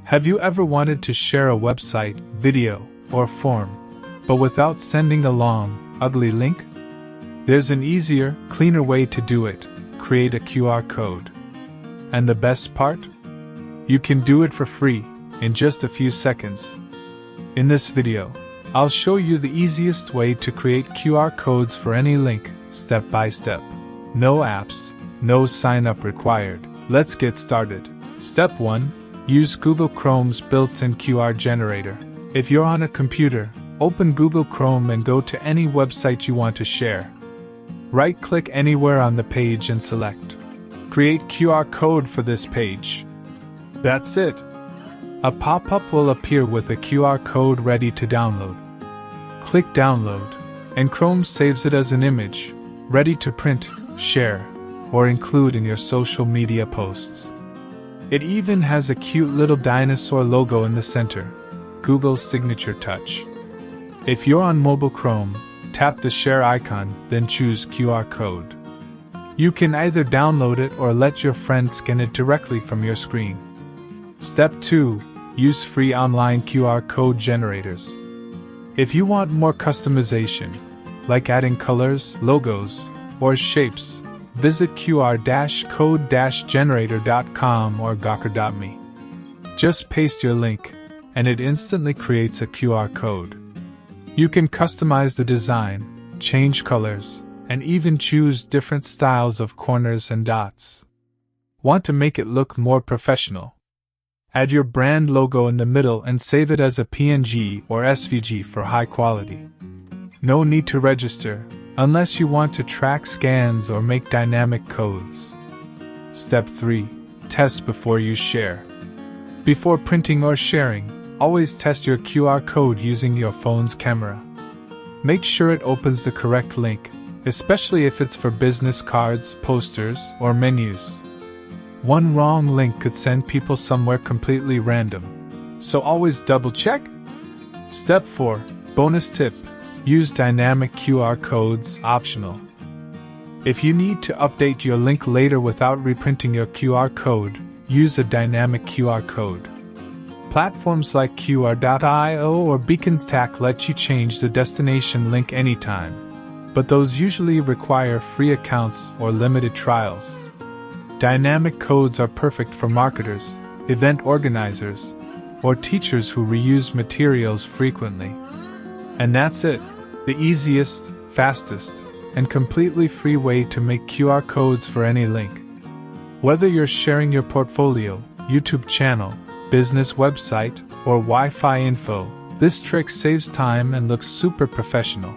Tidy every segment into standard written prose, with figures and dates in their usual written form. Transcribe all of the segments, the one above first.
Have you ever wanted to share a website, video, or form, but without sending a long, ugly link? There's an easier, cleaner way to do it: create a QR code. And the best part? You can do it for free, in just a few seconds. In this video, I'll show you the easiest way to create QR codes for any link, step by step. No apps, no sign-up required. Let's get started. Step 1. Use Google Chrome's built-in QR generator. If you're on a computer, open Google Chrome and go to any website you want to share. Right-click anywhere on the page and select Create QR Code for this page. That's it. A pop-up will appear with a QR code ready to download. Click Download, and Chrome saves it as an image, ready to print, share, or include in your social media posts. It even has a cute little dinosaur logo in the center, Google's signature touch. If you're on mobile Chrome, tap the share icon, then choose QR code. You can either download it or let your friend scan it directly from your screen. Step 2. Use free online QR code generators. If you want more customization, like adding colors, logos, or shapes, visit qr-code-generator.com or gawker.me. Just paste your link, and it instantly creates a QR code. You can customize the design, change colors, and even choose different styles of corners and dots. Want to make it look more professional? Add your brand logo in the middle and save it as a PNG or SVG for high quality. No need to register, unless you want to track scans or make dynamic codes. Step 3. Test before you share. Before printing or sharing, always test your QR code using your phone's camera. Make sure it opens the correct link, especially if it's for business cards, posters, or menus. One wrong link could send people somewhere completely random, so always double check. Step 4. Bonus tip: use dynamic QR codes, optional. If you need to update your link later without reprinting your QR code, use a dynamic QR code. Platforms like QR.io or Beaconstack let you change the destination link anytime, but those usually require free accounts or limited trials. Dynamic codes are perfect for marketers, event organizers, or teachers who reuse materials frequently. And that's it. The easiest, fastest, and completely free way to make QR codes for any link. Whether you're sharing your portfolio, YouTube channel, business website, or Wi-Fi info, this trick saves time and looks super professional.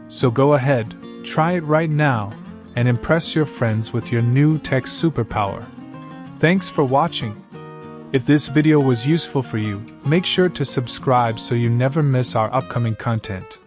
So go ahead, try it right now, and impress your friends with your new tech superpower. Thanks for watching. If this video was useful for you, make sure to subscribe so you never miss our upcoming content.